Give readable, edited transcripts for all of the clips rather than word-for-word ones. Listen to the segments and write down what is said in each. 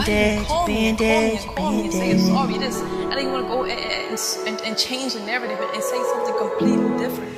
why did you call me and say you're sorry, this? And then you want to go and change the narrative and say something completely different.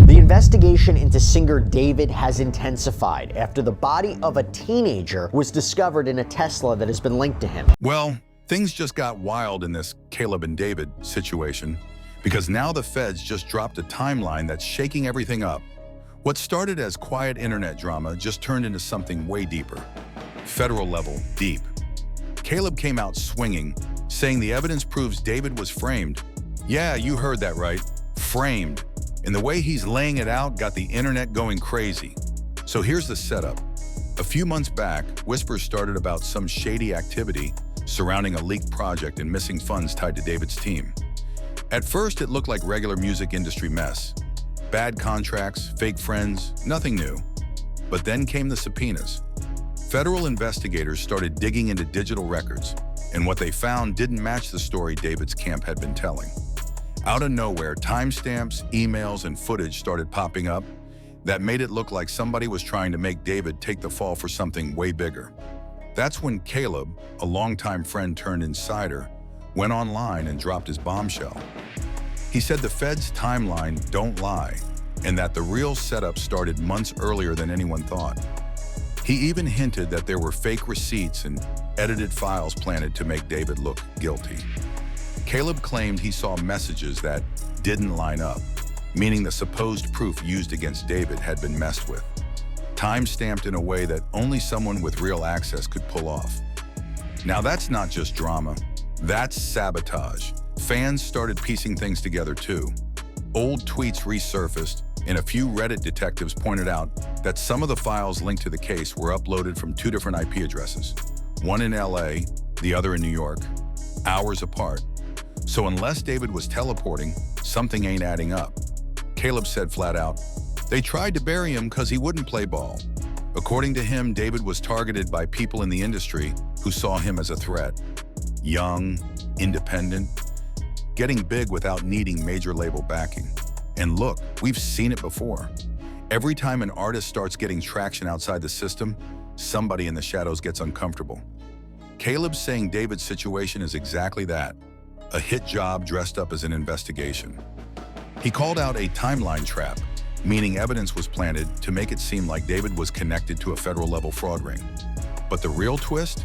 The investigation into singer David has intensified after the body of a teenager was discovered in a Tesla that has been linked to him. Well, things just got wild in this Caleb and David situation, because now the feds just dropped a timeline that's shaking everything up. What started as quiet internet drama just turned into something way deeper. Federal level, deep. Caleb came out swinging, saying the evidence proves David was framed. Yeah, you heard that right, framed. And the way he's laying it out got the internet going crazy. So here's the setup. A few months back, whispers started about some shady activity surrounding a leaked project and missing funds tied to David's team. At first, it looked like regular music industry mess. Bad contracts, fake friends, nothing new. But then came the subpoenas. Federal investigators started digging into digital records, and what they found didn't match the story David's camp had been telling. Out of nowhere, timestamps, emails, and footage started popping up that made it look like somebody was trying to make David take the fall for something way bigger. That's when Caleb, a longtime friend turned insider, went online and dropped his bombshell. He said the Fed's timeline don't lie, and that the real setup started months earlier than anyone thought. He even hinted that there were fake receipts and edited files planted to make David look guilty. Caleb claimed he saw messages that didn't line up, meaning the supposed proof used against David had been messed with, time-stamped in a way that only someone with real access could pull off. Now that's not just drama, that's sabotage. Fans started piecing things together too. Old tweets resurfaced, and a few Reddit detectives pointed out that some of the files linked to the case were uploaded from two different IP addresses, one in LA, the other in New York, hours apart. So unless David was teleporting, something ain't adding up. Caleb said flat out, they tried to bury him because he wouldn't play ball. According to him, David was targeted by people in the industry who saw him as a threat. Young, independent, getting big without needing major label backing. And look, we've seen it before. Every time an artist starts getting traction outside the system, somebody in the shadows gets uncomfortable. Caleb's saying David's situation is exactly that. A hit job dressed up as an investigation. He called out a timeline trap, meaning evidence was planted to make it seem like David was connected to a federal-level fraud ring. But the real twist?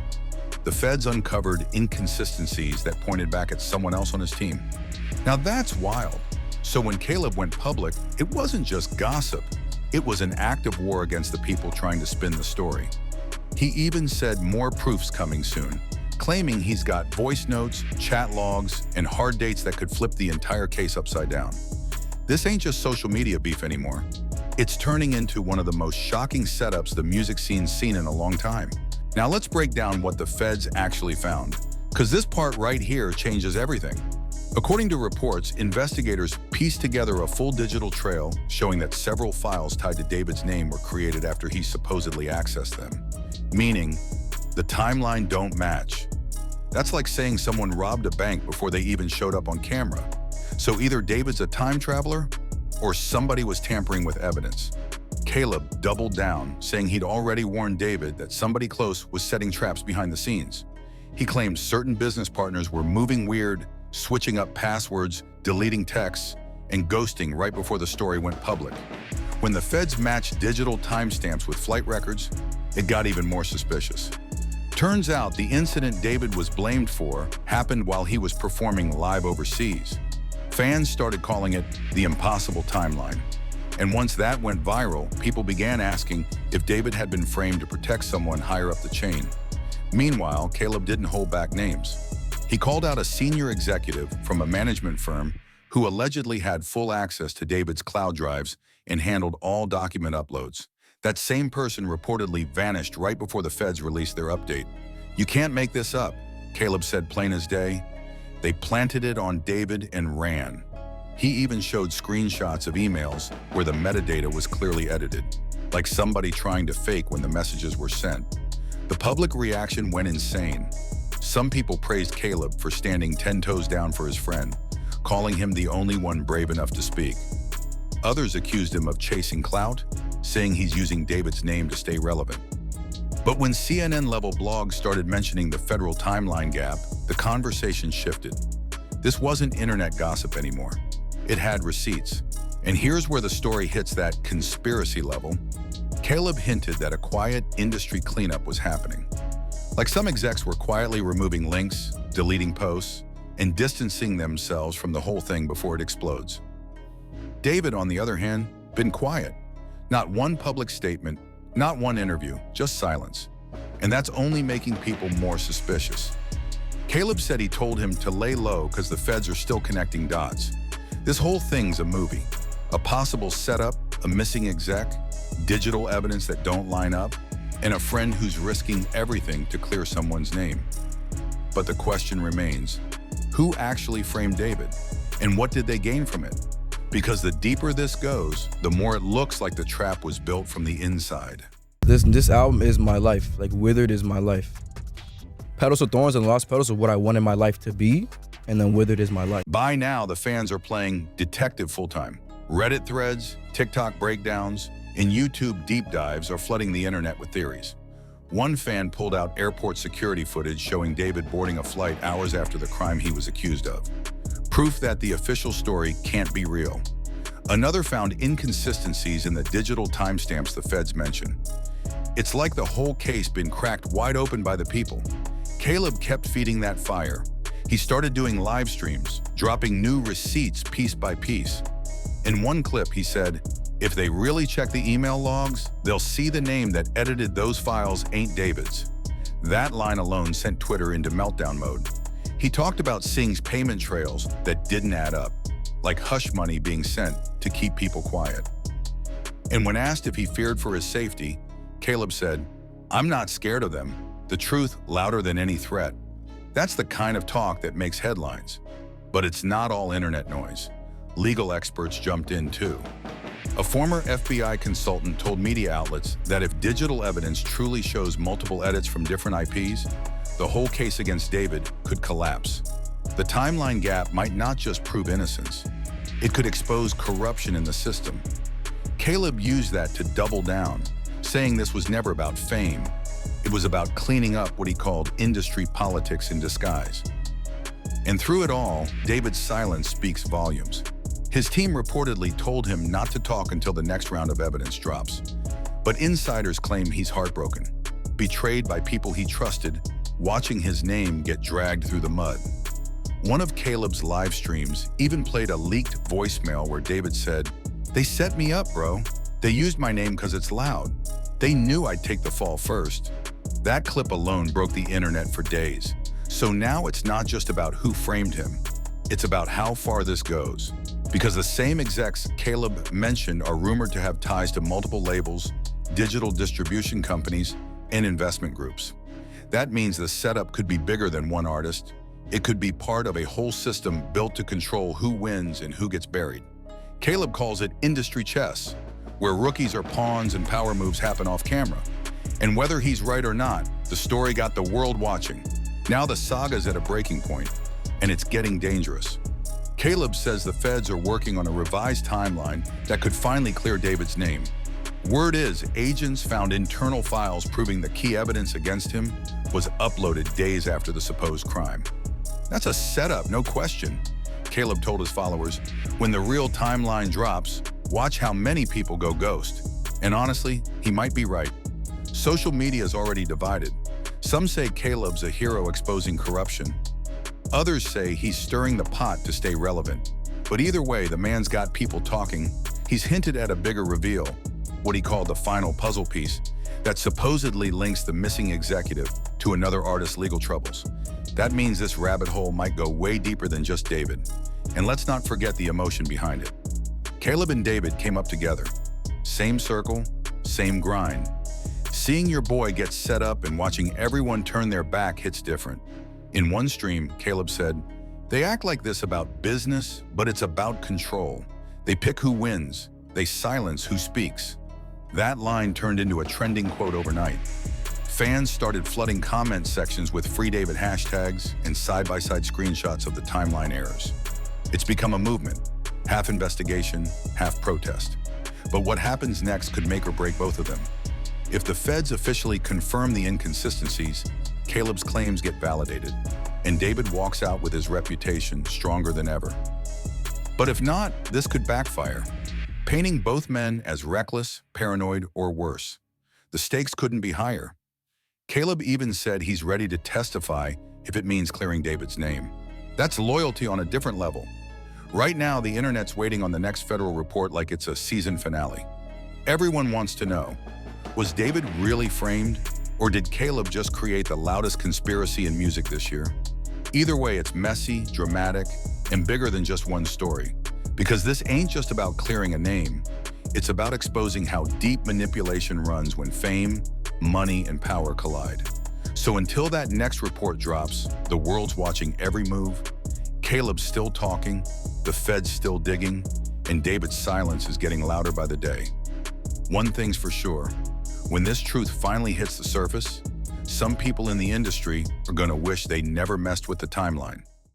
The feds uncovered inconsistencies that pointed back at someone else on his team. Now that's wild. So when Caleb went public, it wasn't just gossip. It was an active war against the people trying to spin the story. He even said more proofs coming soon, claiming he's got voice notes, chat logs, and hard dates that could flip the entire case upside down. This ain't just social media beef anymore. It's turning into one of the most shocking setups the music scene's seen in a long time. Now let's break down what the feds actually found, because this part right here changes everything. According to reports, investigators pieced together a full digital trail showing that several files tied to David's name were created after he supposedly accessed them, meaning the timeline don't match. That's like saying someone robbed a bank before they even showed up on camera. So either David's a time traveler or somebody was tampering with evidence. Caleb doubled down, saying he'd already warned David that somebody close was setting traps behind the scenes. He claimed certain business partners were moving weird, switching up passwords, deleting texts, and ghosting right before the story went public. When the feds matched digital timestamps with flight records, it got even more suspicious. Turns out the incident David was blamed for happened while he was performing live overseas. Fans started calling it the impossible timeline. And once that went viral, people began asking if David had been framed to protect someone higher up the chain. Meanwhile, Caleb didn't hold back names. He called out a senior executive from a management firm who allegedly had full access to David's cloud drives and handled all document uploads. That same person reportedly vanished right before the feds released their update. You can't make this up, Caleb said plain as day. They planted it on David and ran. He even showed screenshots of emails where the metadata was clearly edited, like somebody trying to fake when the messages were sent. The public reaction went insane. Some people praised Caleb for standing 10 toes down for his friend, calling him the only one brave enough to speak. Others accused him of chasing clout, saying he's using David's name to stay relevant. But when CNN-level blogs started mentioning the federal timeline gap, the conversation shifted. This wasn't internet gossip anymore. It had receipts. And here's where the story hits that conspiracy level. Caleb hinted that a quiet industry cleanup was happening. Like some execs were quietly removing links, deleting posts, and distancing themselves from the whole thing before it explodes. David, on the other hand, been quiet. Not one public statement, not one interview, just silence. And that's only making people more suspicious. Caleb said he told him to lay low because the feds are still connecting dots. This whole thing's a movie. A possible setup, a missing exec, digital evidence that don't line up, and a friend who's risking everything to clear someone's name. But the question remains, who actually framed David? And what did they gain from it? Because the deeper this goes, the more it looks like the trap was built from the inside. This album is my life. Like, Withered is my life. Petals of Thorns and Lost Petals are what I wanted my life to be, and then Withered is my life. By now, the fans are playing detective full-time. Reddit threads, TikTok breakdowns, and YouTube deep dives are flooding the internet with theories. One fan pulled out airport security footage showing David boarding a flight hours after the crime he was accused of. Proof that the official story can't be real. Another found inconsistencies in the digital timestamps the feds mention. It's like the whole case been cracked wide open by the people. Caleb kept feeding that fire. He started doing live streams, dropping new receipts piece by piece. In one clip, he said, if they really check the email logs, they'll see the name that edited those files ain't David's. That line alone sent Twitter into meltdown mode. He talked about seeing payment trails that didn't add up, like hush money being sent to keep people quiet. And when asked if he feared for his safety, Caleb said, I'm not scared of them. The truth louder than any threat. That's the kind of talk that makes headlines. But it's not all internet noise. Legal experts jumped in too. A former FBI consultant told media outlets that if digital evidence truly shows multiple edits from different IPs, the whole case against David could collapse. The timeline gap might not just prove innocence. It could expose corruption in the system. Caleb used that to double down, saying this was never about fame. It was about cleaning up what he called industry politics in disguise. And through it all, David's silence speaks volumes. His team reportedly told him not to talk until the next round of evidence drops. But insiders claim he's heartbroken, betrayed by people he trusted, watching his name get dragged through the mud. One of Caleb's live streams even played a leaked voicemail where David said, "They set me up, bro. They used my name because it's loud. They knew I'd take the fall first." That clip alone broke the internet for days. So now it's not just about who framed him. It's about how far this goes. Because the same execs Caleb mentioned are rumored to have ties to multiple labels, digital distribution companies, and investment groups. That means the setup could be bigger than one artist. It could be part of a whole system built to control who wins and who gets buried. Caleb calls it industry chess, where rookies are pawns and power moves happen off camera. And whether he's right or not, the story got the world watching. Now the saga's at a breaking point, and it's getting dangerous. Caleb says the feds are working on a revised timeline that could finally clear David's name. Word is, agents found internal files proving the key evidence against him was uploaded days after the supposed crime. That's a setup, no question. Caleb told his followers, when the real timeline drops, watch how many people go ghost. And honestly, he might be right. Social media is already divided. Some say Caleb's a hero exposing corruption. Others say he's stirring the pot to stay relevant. But either way, the man's got people talking. He's hinted at a bigger reveal, what he called the final puzzle piece, that supposedly links the missing executive to another artist's legal troubles. That means this rabbit hole might go way deeper than just David. And let's not forget the emotion behind it. Caleb and David came up together. Same circle, same grind. Seeing your boy get set up and watching everyone turn their back hits different. In one stream, Caleb said, "They act like this about business, but it's about control. They pick who wins. They silence who speaks." That line turned into a trending quote overnight. Fans started flooding comment sections with Free David hashtags and side-by-side screenshots of the timeline errors. It's become a movement, half investigation, half protest. But what happens next could make or break both of them. If the feds officially confirm the inconsistencies, Caleb's claims get validated, and David walks out with his reputation stronger than ever. But if not, this could backfire, painting both men as reckless, paranoid, or worse. The stakes couldn't be higher. Caleb even said he's ready to testify if it means clearing David's name. That's loyalty on a different level. Right now, the internet's waiting on the next federal report like it's a season finale. Everyone wants to know, was David really framed, or did Caleb just create the loudest conspiracy in music this year? Either way, it's messy, dramatic, and bigger than just one story. Because this ain't just about clearing a name, it's about exposing how deep manipulation runs when fame, money, and power collide. So until that next report drops, the world's watching every move, Caleb's still talking, the feds still digging, and David's silence is getting louder by the day. One thing's for sure, when this truth finally hits the surface, some people in the industry are gonna wish they never messed with the timeline.